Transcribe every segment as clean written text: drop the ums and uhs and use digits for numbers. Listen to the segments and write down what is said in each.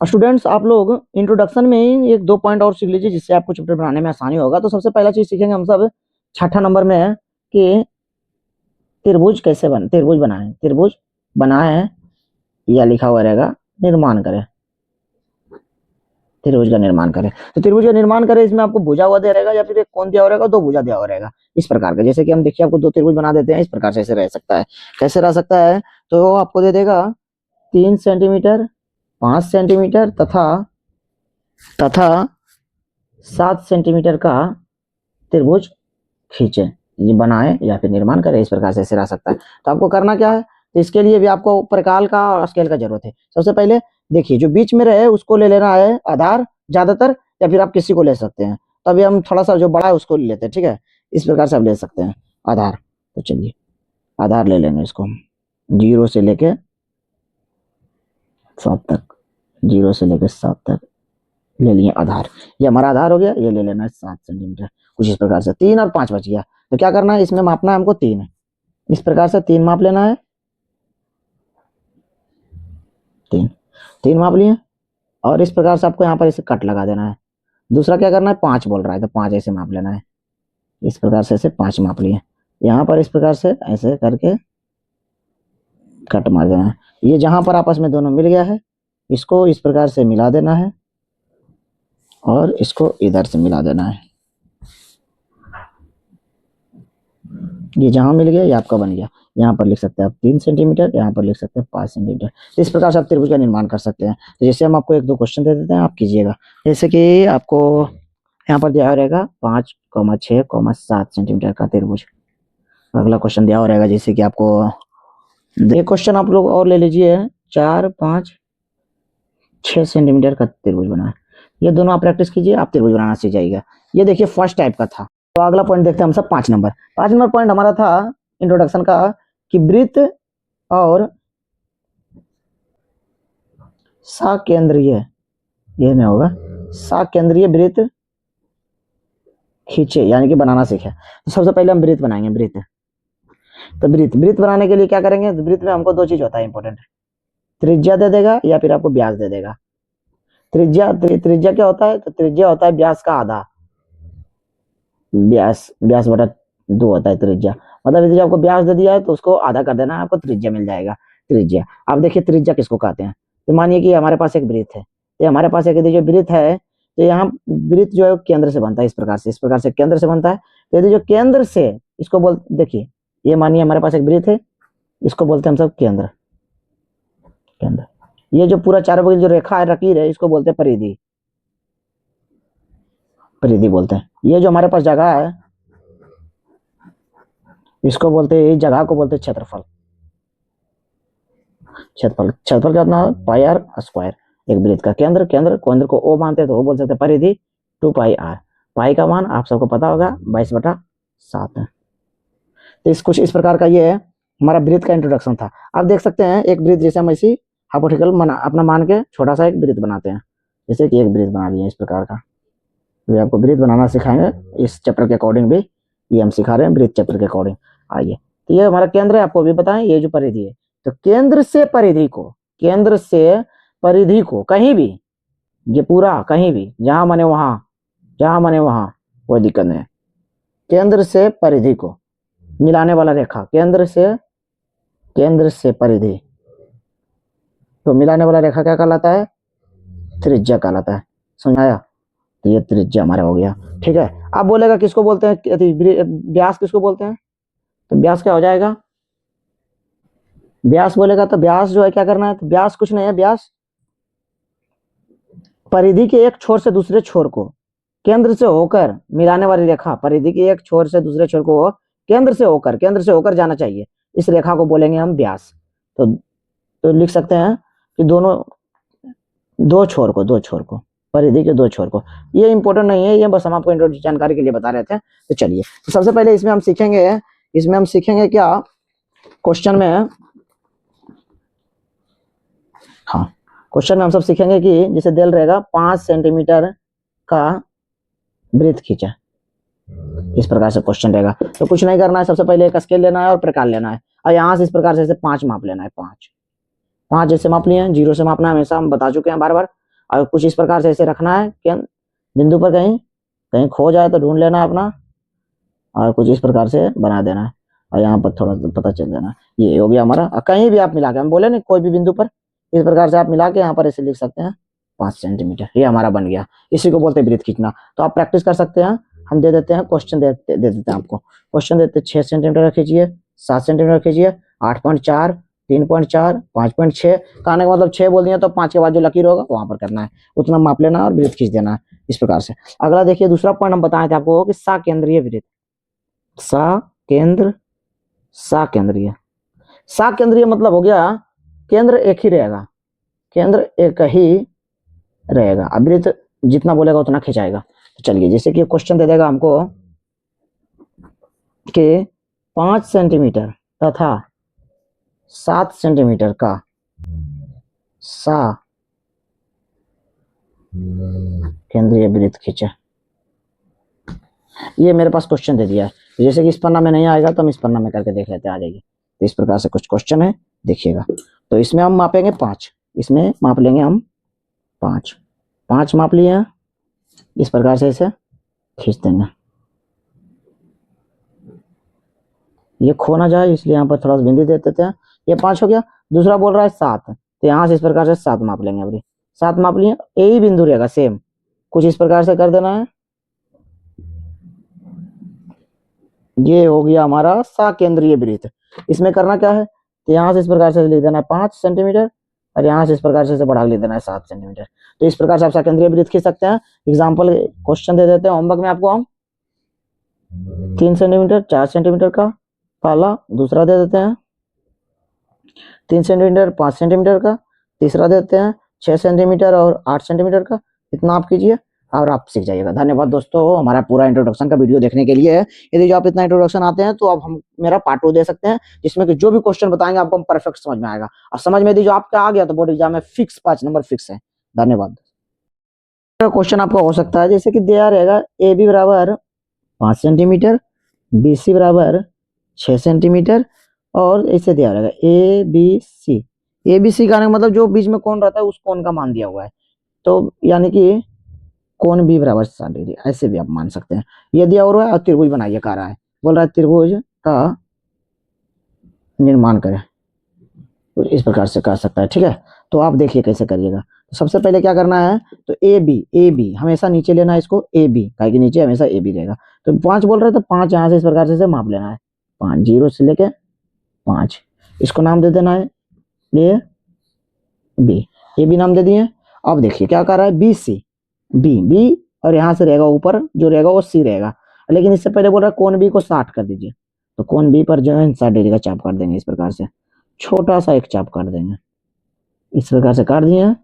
Students, आप लोग introduction में ही एक दो पॉइंट और सीख लीजिए जिससे आपको चैप्टर बनाने में आसानी होगा। तो सबसे पहला चीज सीखेंगे हम सब छठा नंबर में है कि त्रिभुज बनाए। त्रिभुज बनाए या लिखा हुआ रहेगा निर्माण करें। त्रिभुज का निर्माण करें। तो त्रिभुज का निर्माण करें, इसमें आपको भुजा हुआ दिया रहेगा या फिर एक कोण दिया हुआ रहेगा, दो भुजा दिया हुआ रहेगा इस प्रकार का। जैसे कि हम देखिए आपको दो त्रिभुज बना देते हैं, इस प्रकार से ऐसे रह सकता है। कैसे रह सकता है? तो आपको दे देगा 3 सेंटीमीटर, 5 सेंटीमीटर तथा 7 सेंटीमीटर का त्रिभुज खींचे, ये बनाए या फिर निर्माण करे, इस प्रकार से ऐसे रह सकता है। तो आपको करना क्या है? तो इसके लिए भी आपको प्रकाल का और स्केल का जरूरत है। सबसे पहले देखिए, जो बीच में रहे उसको ले लेना है आधार ज्यादातर, या फिर आप किसी को ले सकते हैं। तो अभी हम थोड़ा सा जो बड़ा है उसको ले लेते हैं, ठीक है। इस प्रकार से आप ले सकते हैं आधार। तो चलिए आधार ले लेंगे इसको, 0 से लेके 7 तक, 0 से लेके 7 तक ले लिए आधार। ये हमारा आधार हो गया। ये ले लेना है 7 सेंटीमीटर, कुछ इस प्रकार से। 3 और 5 बच गया। तो क्या करना है, इसमें मापना है हमको 3। इस प्रकार से 3 माप लेना है। 3 माप लिए, और इस प्रकार से आपको यहाँ पर इसे कट लगा देना है। दूसरा क्या करना है, 5 बोल रहा है तो 5 ऐसे माप लेना है। इस प्रकार से ऐसे 5 माप लिए, यहाँ पर इस प्रकार से ऐसे करके कट मार देना है। ये जहां पर आपस में दोनों मिल गया है, इसको इस प्रकार से मिला देना है और इसको इधर से मिला देना है। ये जहां मिल गया ये आपका बन गया। यहाँ पर लिख सकते हैं आप 3 सेंटीमीटर, यहाँ पर लिख सकते हैं 5 सेंटीमीटर। तो इस प्रकार से आप त्रिभुज का निर्माण कर सकते हैं। तो जैसे हम आपको एक दो क्वेश्चन दे देते हैं, आप कीजिएगा। जैसे कि आपको यहाँ पर दिया रहेगा 5, 6, 7 सेंटीमीटर का त्रिभुज। अगला क्वेश्चन दिया रहेगा, जैसे कि आपको एक क्वेश्चन आप लोग और ले लीजिए, 4, 5, 6 सेंटीमीटर का त्रिभुज बना है। ये दोनों आप प्रैक्टिस कीजिए, आप त्रिभुज बनाना सीख जाइएगा। ये देखिए फर्स्ट टाइप का था। तो अगला पॉइंट देखते हैं हम सब 5 नंबर। 5 नंबर पॉइंट हमारा था इंट्रोडक्शन का कि वृत्त और सकेंद्रीय, ये में होगा सकेंद्रीय वृत्त खींचे, यानी कि बनाना सीखे। तो सबसे पहले हम वृत्त बनाएंगे। वृत्त, तो वृत्त बनाने के लिए क्या करेंगे, तो वृत्त में हमको दो चीज होता है इंपॉर्टेंट, त्रिज्या दे देगा या फिर आपको व्यास दे देगा। त्रिज्या क्या होता है, तो त्रिज्या होता है व्यास का आधा। व्यास बटा 2 होता है त्रिज्या। मतलब यदि आपको व्यास दे दिया है तो उसको आधा कर देना है, आपको त्रिज्या मिल जाएगा। त्रिज्या, अब देखिए त्रिज्या किसको कहते हैं। तो मानिए कि हमारे पास एक वृत्त है, तो हमारे पास एक यदि जो वृत्त है, तो यहाँ वृत्त जो है केंद्र से बनता है, इस प्रकार से केंद्र से बनता है। तो यदि जो केंद्र से इसको बोल, देखिए ये मानिए हमारे पास एक वृत्त है, इसको बोलते हैं हम सब केंद्र। केंद्र, ये जो पूरा चारों बगल जो रेखा है, लकीर है, इसको बोलते हैं परिधि। परिधि बोलते हैं। ये जो हमारे पास जगह है, इसको बोलते हैं, इस जगह को बोलते हैं क्षेत्रफल। क्षेत्रफल क्या होता है, पाई आर स्क्वायर। एक वृत्त का केंद्र केंद्र को ओ मानते हैं तो वो बोल सकते हैं परिधि 2 पाई आर। पाई का मान आप सबको पता होगा 22/7 है। तो इस कुछ इस प्रकार का ये हमारा वृत्त का इंट्रोडक्शन था। आप देख सकते हैं एक वृत्त जैसे हम ऐसी हाइपोथेटिकल अपना मान के छोटा सा एक वृत्त बनाते हैं। जैसे कि एक वृत्त बना लिया इस प्रकार का। तो आपको वृत्त बनाना सिखाएंगे इस चैप्टर के अकॉर्डिंग भी, ये हम सिखा रहे हैं वृत्त चैप्टर के अकॉर्डिंग। आइए, तो ये हमारा केंद्र है, आपको भी बताएं ये जो परिधि है। तो केंद्र से परिधि को कहीं भी, ये पूरा कहीं भी, जहां माने वहां, कोई दिक्कत नहीं है। केंद्र से परिधि को मिलाने वाला रेखा, केंद्र से परिधि तो मिलाने वाला रेखा क्या कहलाता है, त्रिज्या कहलाता है। समझाया? तो ये त्रिज्या हमारा हो गया, ठीक है। अब बोलेगा किसको बोलते हैं, व्यास किसको बोलते हैं, तो व्यास क्या हो जाएगा, व्यास बोलेगा तो व्यास जो है क्या करना है, तो व्यास कुछ नहीं है, व्यास परिधि के एक छोर से दूसरे छोर को केंद्र से होकर मिलाने वाली रेखा। परिधि के एक छोर से दूसरे छोर को केंद्र से होकर जाना चाहिए, इस रेखा को बोलेंगे हम व्यास। तो लिख सकते हैं कि दो छोर को परिधि के 2 छोर को। ये इंपॉर्टेंट नहीं है, ये बस हम आपको जानकारी के लिए बता रहे थे। तो चलिए, तो सबसे पहले इसमें हम सीखेंगे क्या, क्वेश्चन में, हाँ क्वेश्चन में हम सब सीखेंगे कि जैसे दिल रहेगा 5 सेंटीमीटर का वृत्त खींचा, इस प्रकार से क्वेश्चन रहेगा। तो कुछ नहीं करना है, सबसे पहले एक स्केल लेना है और प्रकाल लेना है, और यहाँ से इस प्रकार से 5 माप लेना है। 5 जैसे माप लिए हैं, 0 से मापना हमेशा हम बता चुके हैं बार बार। और कुछ इस प्रकार से ऐसे रखना है कि बिंदु पर कहीं कहीं खो जाए तो ढूंढ लेना अपना, और कुछ इस प्रकार से बना देना है, और यहाँ पर थोड़ा पता चल जाना। ये हो गया हमारा। कहीं भी आप मिला के, हम बोले ना कोई भी बिंदु पर इस प्रकार से आप मिला के यहाँ पर ऐसे लिख सकते हैं 5 सेंटीमीटर, ये हमारा बन गया। इसी को बोलते हैं वृत्त खींचना। तो आप प्रैक्टिस कर सकते हैं। हम दे देते हैं क्वेश्चन, दे देते हैं आपको क्वेश्चन देते हैं 6 सेंटीमीटर खींचिए, 7 सेंटीमीटर खींचिए, 8.4, 3.4, 5.6। कहने का मतलब 6 बोल दिया तो 5 के बाद जो लकीर होगा वहां पर करना है, उतना माप लेना और वृत्त खींच देना है इस प्रकार से। अगला देखिए, दूसरा पॉइंट हम बताए थे आपको कि साकेंद्रीय वृत्त। साकेंद्रीय साकेंद्रीय मतलब हो गया केंद्र एक ही रहेगा, केंद्र एक ही रहेगा, वृत्त जितना बोलेगा उतना खिंचाएगा। तो चलिए, जैसे कि क्वेश्चन दे देगा हमको कि 5 सेंटीमीटर तथा 7 सेंटीमीटर का केंद्रीय वृत्त खींचे। ये मेरे पास क्वेश्चन दे दिया है, जैसे कि इस पन्ना में नहीं आएगा तो हम इस पन्ना में करके देख लेते हैं, आ जाएगी। तो इस प्रकार से कुछ क्वेश्चन है, देखिएगा। तो इसमें हम मापेंगे 5, इसमें माप लेंगे हम 5 माप लिए हैं, इस प्रकार से इसे खींच देंगे, ये खो ना जाए इसलिए यहाँ पर थोड़ा सा बिंदी दे देते हैं। ये 5 हो गया। दूसरा बोल रहा है 7, तो यहाँ से इस प्रकार से 7 माप लेंगे। अभी 7 माप लिए, यही बिंदु रहेगा सेम, कुछ इस प्रकार से कर देना है। ये हो गया हमारा साकेंद्रीय वृत्त। इसमें करना क्या है, तो यहाँ से इस प्रकार से लिख देना है 5 सेंटीमीटर, और यहाँ से इस प्रकार से बढ़ा लिख देना है 7 सेंटीमीटर। तो इस प्रकार से आप साकेंद्रीय वृत्त खींच सकते हैं। एग्जाम्पल क्वेश्चन दे देते हैं होमवर्क में आपको हम। 3 सेंटीमीटर 4 सेंटीमीटर का पहला, दूसरा दे देते हैं 3 सेंटीमीटर 5 सेंटीमीटर का, तीसरा देते हैं 6 सेंटीमीटर और 8 सेंटीमीटर का। इतना आप कीजिए और आप सीख जाइएगा। धन्यवाद दोस्तों, हमारा पूरा इंट्रोडक्शन का वीडियो देखने के लिए। यदि जो आप इतना इंट्रोडक्शन आते हैं तो आप हम मेरा पार्ट 2 दे सकते हैं, जिसमें कि जो भी क्वेश्चन बताएंगे आपको परफेक्ट समझ में आएगा, और समझ में यदि जो आपका आ गया तो बोर्ड एग्जाम में फिक्स 5 नंबर फिक्स है। धन्यवाद। क्वेश्चन आपका हो सकता है जैसे कि दिया रहेगा ए बी बराबर 5 सेंटीमीटर, बी सी बराबर 6 सेंटीमीटर, और ऐसे दिया रहेगा A B C. A B C का मतलब जो बीच में कोण रहता है उस कोण का मान दिया हुआ है, तो यानी कि कोण बी बराबर 60 डिग्री, ऐसे भी आप मान सकते हैं। ये दिया हुआ है और त्रिभुज बनाइए कह रहा है, बोल रहा है त्रिभुज का निर्माण करें, तो इस प्रकार से कर सकता है। ठीक है, तो आप देखिए कैसे करिएगा। तो सबसे पहले क्या करना है, तो ए बी हमेशा नीचे लेना है इसको, ए बी का नीचे हमेशा ए बी रहेगा। तो 5 बोल रहे तो 5 यहाँ से इस प्रकार से माप लेना है, 5 0 से लेके 5, इसको नाम दे देना है ए बी नाम दे दिए। अब देखिए क्या कर रहा है, बी सी, बी और यहाँ से रहेगा ऊपर जो रहेगा वो सी रहेगा, लेकिन इससे पहले बोल रहा है कोण बी को 60 कर दीजिए। तो कोण बी पर जो है 60 डिग्री का चाप काट देंगे, इस प्रकार से छोटा सा एक चाप काट देंगे, इस प्रकार से काट दिए हैं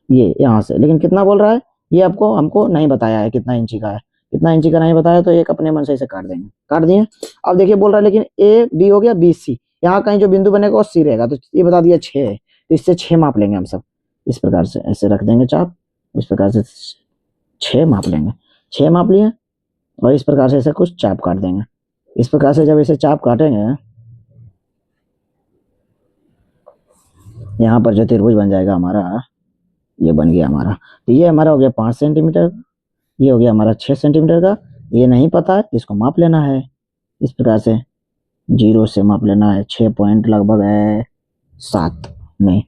ये यहाँ से। लेकिन कितना बोल रहा है ये आपको हमको नहीं बताया है, कितना इंची का है, कितना इंची का नहीं बताया, तो एक अपने मन से इसे काट देंगे, काट दिए। अब देखिए बोल रहा है लेकिन ए बी हो गया, बी सी, यहाँ कहीं जो बिंदु बनेगा वो सी रहेगा, तो ये बता दिया 6, तो इससे 6 माप लेंगे हम सब, इस प्रकार से ऐसे रख देंगे चाप, इस प्रकार से 6 माप लेंगे, 6 माप लिए, और इस प्रकार से ऐसे कुछ चाप काट देंगे। इस प्रकार से जब इसे चाप काटेंगे, यहाँ पर जो त्रिभुज बन जाएगा हमारा, ये बन गया हमारा। तो ये हमारा हो गया 5 सेंटीमीटर, ये हो गया हमारा 6 सेंटीमीटर का। ये नहीं पता है, इसको माप लेना है, इस प्रकार से 0 से माप लेना है। 6 पॉइंट लगभग है 7, नहीं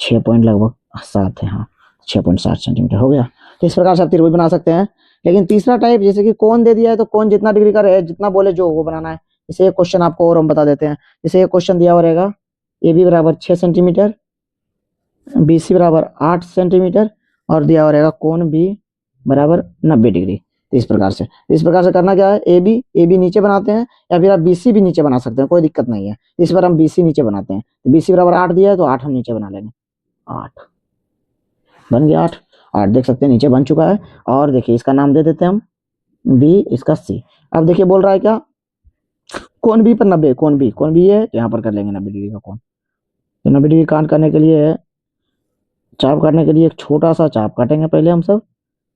6 पॉइंट लगभग 7 है, हाँ 6.7 सेंटीमीटर हो गया। तो इस प्रकार से आप त्रिभुज बना सकते हैं। लेकिन तीसरा टाइप, जैसे कि कोण दे दिया है तो कोण जितना डिग्री का रहे, जितना बोले जो वो बनाना है। जैसे ये क्वेश्चन आपको और हम बता देते हैं, जैसे ये क्वेश्चन दिया हुआ रहेगा ए बी बराबर 6 सेंटीमीटर, बी सी बराबर 8 सेंटीमीटर, और दिया हुआ रहेगा कोण बी बराबर 90 डिग्री। तो इस प्रकार से करना क्या है, ए बी नीचे बनाते हैं, या फिर आप बी सी भी नीचे बना सकते हैं, कोई दिक्कत नहीं है। इस बार हम बी सी नीचे बनाते हैं, तो बी सी बराबर 8 दिया है तो 8 हम नीचे बना लेंगे, 8 बन गया, 8 देख सकते हैं नीचे बन चुका है। और देखिए इसका नाम दे देते हैं हम बी, इसका सी। अब देखिए बोल रहा है क्या, कोण बी पर 90, कोण बी है तो यहाँ पर कर लेंगे 90 डिग्री का कोण। तो 90 डिग्री काट करने के लिए, चाप काटने के लिए एक छोटा सा चाप काटेंगे पहले हम सब,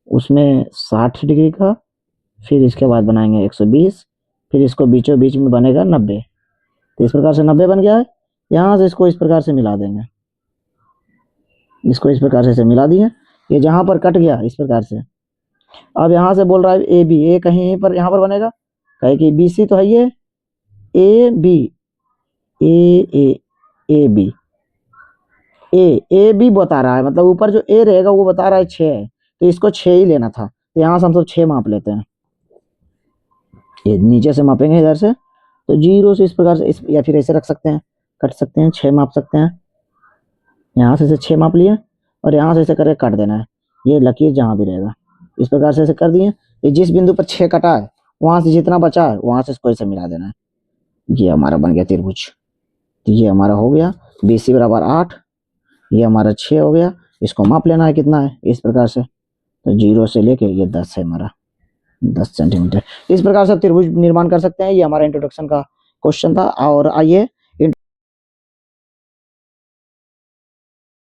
उसमें 60 डिग्री का, फिर इसके बाद बनाएंगे 120, फिर इसको बीचों बीच में बनेगा 90। तो इस प्रकार से 90 बन गया है। यहाँ से इसको इस प्रकार से मिला देंगे, इसको इस प्रकार से मिला दिए। ये जहां पर कट गया इस प्रकार से, अब यहां से बोल रहा है ए बी, ए कहीं पर यहां पर बनेगा, कहे कि बी सी तो है ये, A B, A A A B, A B बता रहा है, मतलब ऊपर जो ए रहेगा वो बता रहा है 6 है, तो इसको 6 ही लेना था, तो यहां से हम सब 6 माप लेते हैं, ये नीचे से मापेंगे इधर से, तो 0 से इस प्रकार से इस, या फिर ऐसे रख सकते हैं, कट सकते हैं, 6 माप सकते हैं, यहाँ से 6 माप लिए और यहाँ से ऐसे करके काट देना है, ये लकीर जहां भी रहेगा इस प्रकार से ऐसे कर दिए, ये जिस बिंदु पर 6 कटा है वहां से जितना बचा है वहां से इसको ऐसे मिला देना है, ये हमारा बन गया त्रिभुज। तो ये हमारा हो गया BC बराबर 8, ये हमारा 6 हो गया, इसको माप लेना है कितना है इस प्रकार से, तो 0 से लेके ये 10 है हमारा, 10 सेंटीमीटर। इस प्रकार से त्रिभुज निर्माण कर सकते हैं। ये हमारा इंट्रोडक्शन का क्वेश्चन था। और आइए